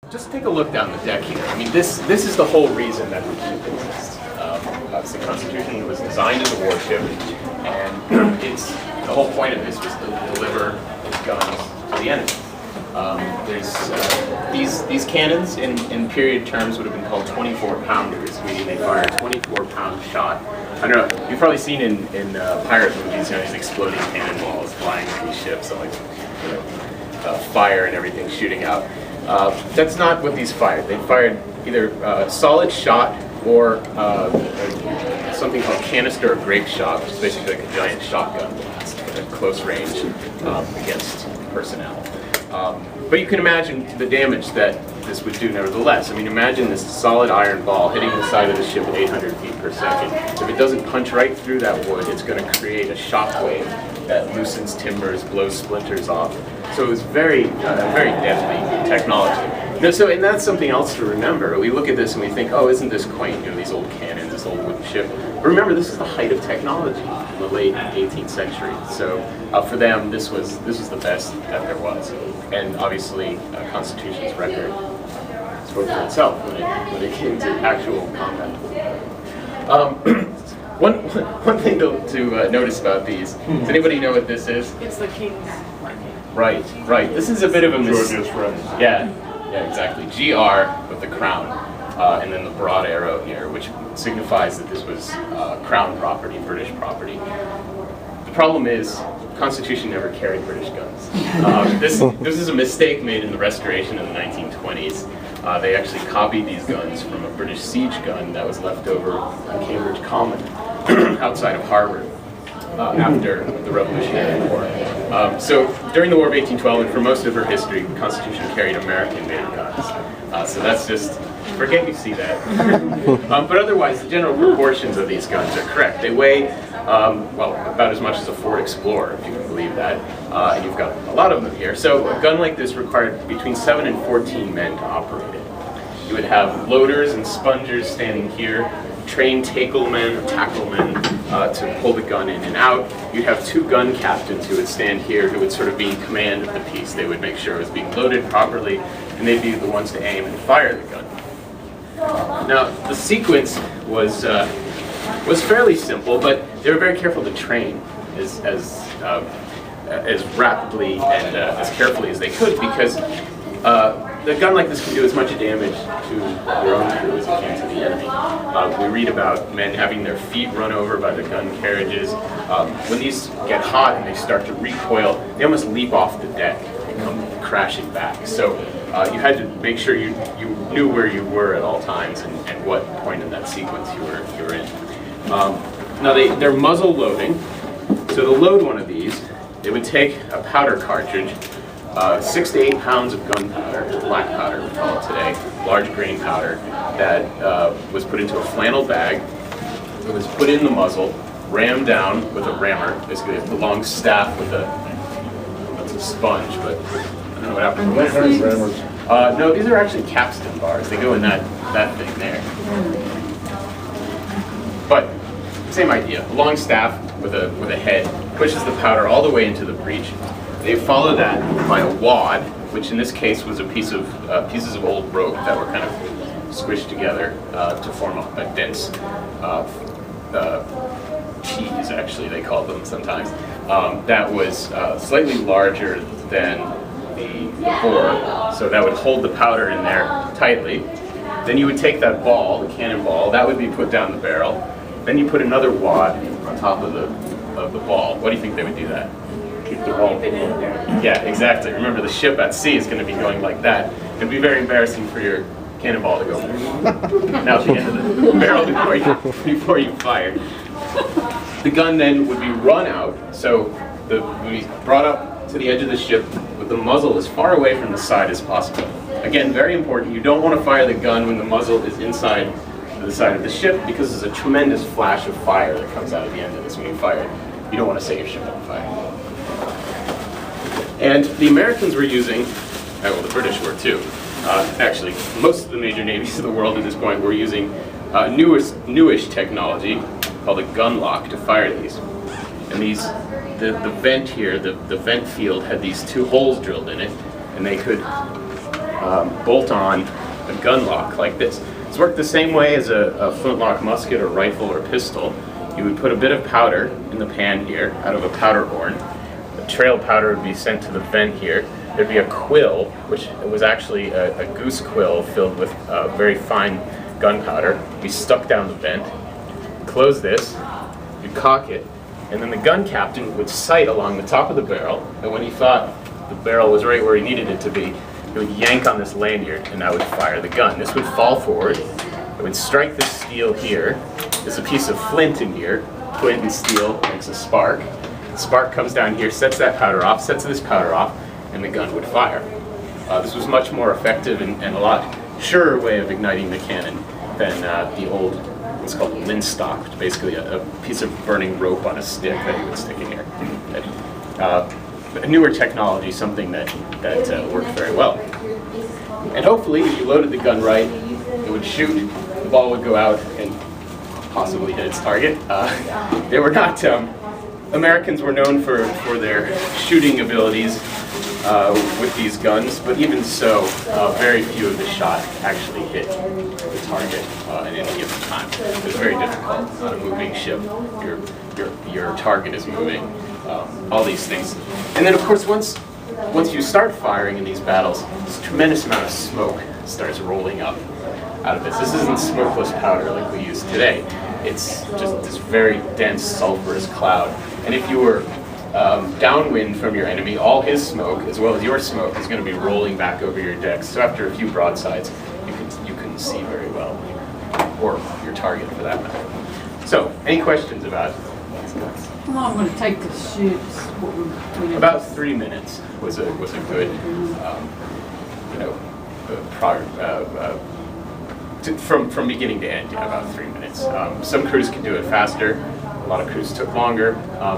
Just take a look down the deck here. I mean, this is the whole reason that the ship exists. Obviously, Constitution was designed as a warship, and the whole point of this was to deliver guns to the enemy. These cannons in period terms would have been called 24-pounders, meaning they fire a 24-pound shot. I don't know, you've probably seen in pirate movies, these exploding cannonballs flying at these ships, and fire and everything shooting out. That's not what these fired. They fired either solid shot or something called canister or grape shot, which is basically like a giant shotgun blast at close range against personnel. But you can imagine the damage that this would do nevertheless. I mean, imagine this solid iron ball hitting the side of the ship at 800 feet per second. If it doesn't punch right through that wood, it's going to create a shock wave that loosens timbers, blows splinters off. So it was very deadly technology. And that's something else to remember. We look at this and we think, oh, isn't this quaint? These old cannons, this old wooden ship. But remember, this is the height of technology in the late 18th century. So for them, this was the best that there was. And obviously, Constitution's record spoke for itself when it came to actual combat. One thing to notice about these. Does anybody know what this is? It's the king's marking. Right. This is a bit of a George's friend. Yeah, exactly. GR with the crown, and then the broad arrow here, which signifies that this was crown property, British property. The problem is, Constitution never carried British guns. This is a mistake made in the restoration in the 1920s. They actually copied these guns from a British siege gun that was left over on Cambridge Common outside of Harvard after the Revolutionary War. So during the War of 1812 and for most of her history, the Constitution carried American-made guns. So that's just, forget you see that. But otherwise, the general proportions of these guns are correct. They weigh, about as much as a Ford Explorer, if you can believe that. And you've got a lot of them here. So a gun like this required between 7 and 14 men to operate it. You would have loaders and spongers standing here, trained tacklemen to pull the gun in and out. You'd have 2 gun captains who would stand here who would sort of be in command of the piece. They would make sure it was being loaded properly, and they'd be the ones to aim and fire the gun. Now, the sequence was fairly simple, but they were very careful to train as rapidly and as carefully as they could, because a gun like this can do as much damage to your own crew as it can to the enemy. We read about men having their feet run over by the gun carriages. When these get hot and they start to recoil, they almost leap off the deck and come crashing back. So you had to make sure you knew where you were at all times and what point in that sequence you were in. Now they're muzzle loading. So to load one of these, they would take a powder cartridge, 6 to 8 pounds of gunpowder, black powder we call it today, large grain powder, that was put into a flannel bag. It was put in the muzzle, rammed down with a rammer, basically a long staff with that's a sponge, but I don't know what happened to rammers. No, these are actually capstan bars. They go in that thing there. But same idea, a long staff with a head pushes the powder all the way into the breech. They follow that by a wad, which in this case was a piece of pieces of old rope that were kind of squished together to form a dense cheese, actually they called them sometimes. That was slightly larger than the bore, so that would hold the powder in there tightly. Then you would take that ball, the cannonball, that would be put down the barrel. Then you put another wad on top of the ball. What do you think they would do that? Keep the ball. Yeah, exactly. Remember, the ship at sea is going to be going like that. It'd be very embarrassing for your cannonball to go out the end of the barrel before you fire. The gun then would be run out, so it would be brought up to the edge of the ship with the muzzle as far away from the side as possible. Again, very important, you don't want to fire the gun when the muzzle is inside the side of the ship, because there's a tremendous flash of fire that comes out of the end of this when you fire it. You don't want to set your ship on fire. And the Americans were using, well, the British were too. Actually, most of the major navies of the world at this point were using newish technology called a gun lock to fire these. And the vent here, the vent field had these 2 holes drilled in it, and they could bolt on a gun lock like this. It's worked the same way as a flintlock musket or rifle or pistol. You would put a bit of powder in the pan here out of a powder horn. The trail powder would be sent to the vent here. There'd be a quill, which was actually a goose quill filled with very fine gunpowder. Be stuck down the vent. Close this, you'd cock it, and then the gun captain would sight along the top of the barrel, and when he thought the barrel was right where he needed it to be, he would yank on this lanyard, and that would fire the gun. This would fall forward. It would strike this steel here. There's a piece of flint in here. Flint and steel makes a spark. The spark comes down here, sets that powder off, sets this powder off, and the gun would fire. This was much more effective and a lot surer way of igniting the cannon than the old, what's called a linstock, which is basically a piece of burning rope on a stick that you would stick in here. A newer technology, something that worked very well. And hopefully, if you loaded the gun right, it would shoot, the ball would go out and possibly hit its target. They were not, Americans were known for their shooting abilities with these guns, but even so, very few of the shot actually hit the target at any given time. It's very difficult on a moving ship. Your target is moving. All these things, and then of course once you start firing in these battles, this tremendous amount of smoke starts rolling up out of this. This isn't smokeless powder like we use today. It's just this very dense sulfurous cloud, and if you were downwind from your enemy, all his smoke as well as your smoke is going to be rolling back over your decks. So after a few broadsides, you couldn't see very well, or your target for that matter. So, any questions about these guns? How long would it take to shoot? About 3 minutes was a good, from beginning to end. Yeah, about 3 minutes. Some crews can do it faster. A lot of crews took longer,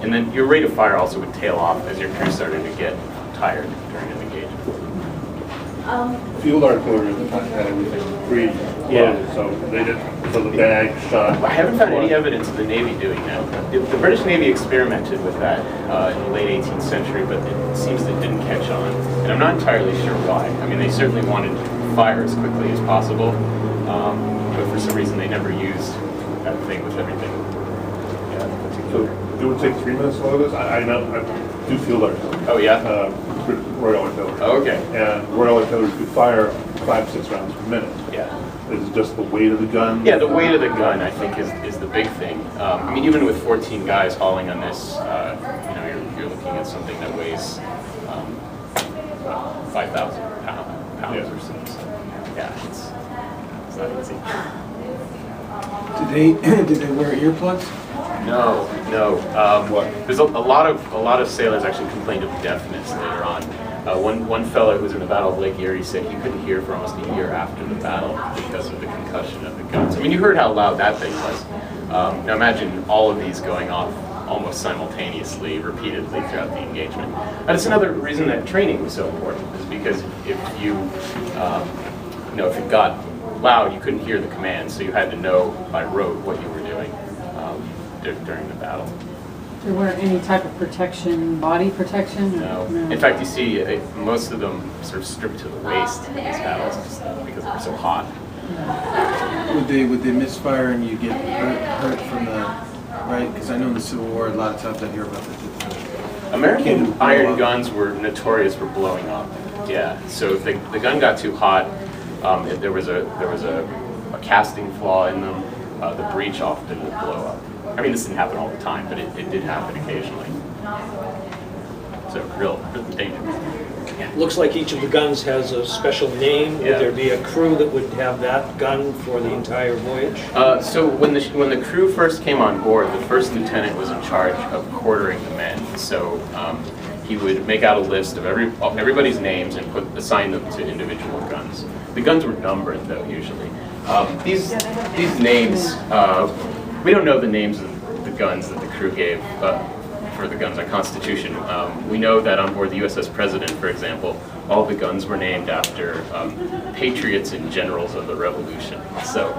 and then your rate of fire also would tail off as your crew started to get tired during an engagement. Field artillery at the time had everything pre-loaded, so they did so the bag shot. I haven't found any evidence of the Navy doing that. The British Navy experimented with that in the late 18th century, but it seems it didn't catch on, and I'm not entirely sure why. I mean, they certainly wanted fire as quickly as possible, but for some reason they never used that thing with everything. So it would take 3 minutes to load this? I know, I do field artillery. Oh yeah? Royal Artillery. Oh, okay. And Royal Artillery could fire 5-6 rounds per minute. Yeah. Is it just the weight of the gun? Yeah, the weight of the gun, I think, is the big thing. I mean, even with 14 guys hauling on this, you're looking at something that weighs 5,000 pounds or so. So, yeah, it's not easy. Did they wear earplugs? No. There's a lot of sailors actually complained of deafness later on. One fellow who was in the Battle of Lake Erie said he couldn't hear for almost a year after the battle because of the concussion of the guns. I mean, you heard how loud that thing was. Now imagine all of these going off almost simultaneously, repeatedly throughout the engagement. And it's another reason that training was so important, is because if if it got loud, you couldn't hear the commands, so you had to know by rote what you were doing during the battle. There weren't any type of protection, body protection? No. In fact, you see most of them sort of stripped to the waist in these battles because they're so hot. Would they misfire and you get hurt from the right? Because I know in the Civil War a lot of times I hear about that. American iron guns were notorious for blowing up. Yeah. So if the gun got too hot, there was a casting flaw in them. The breech often would blow up. I mean, this didn't happen all the time, but it did happen occasionally. So real dangerous. Yeah. Looks like each of the guns has a special name. Yeah. Would there be a crew that would have that gun for the entire voyage? So when the crew first came on board, the first lieutenant was in charge of quartering the men. So he would make out a list of everybody's names and assign them to individual guns. The guns were numbered, though, usually. These names, we don't know the names of the guns that the crew gave for the guns on Constitution. We know that on board the USS President, for example, all the guns were named after patriots and generals of the Revolution. So,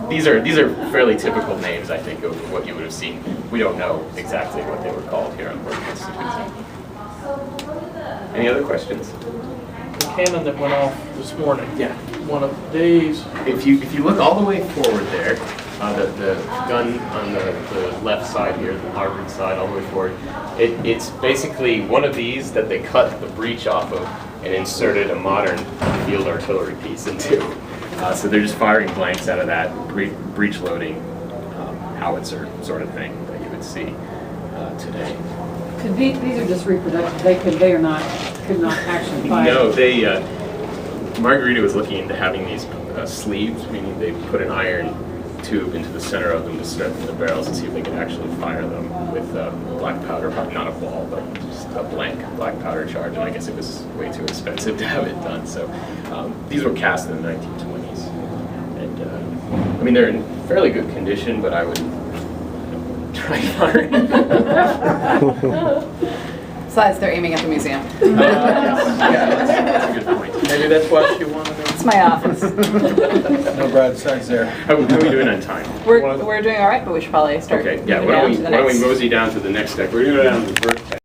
these are fairly typical names, I think, of what you would have seen. We don't know exactly what they were called here on board Constitution. Any other questions? cannon that went off this morning. Yeah. One of Dave's. If you look all the way forward there, the gun on the left side here, the larboard side, all the way forward, it's basically one of these that they cut the breech off of and inserted a modern field artillery piece into. So they're just firing blanks out of that breech loading howitzer sort of thing that you would see today. These are just reproductive. Could not actually fire. No, Margarita was looking into having these sleeves, meaning they put an iron tube into the center of them to strengthen the barrels and see if they could actually fire them with black powder, probably not a ball, but just a blank black powder charge. And I guess it was way too expensive to have it done. So these were cast in the 1920s, and I mean they're in fairly good condition, but I would try firing. Besides, they're aiming at the museum. Yeah, that's a good point. Maybe that's why she wanted to. It's my office. No broadsides there. How are we doing on time? We're doing all right, but we should probably start Okay, yeah, moving why down don't to the we next. mosey down to the next deck? We're going to go down to the vert deck.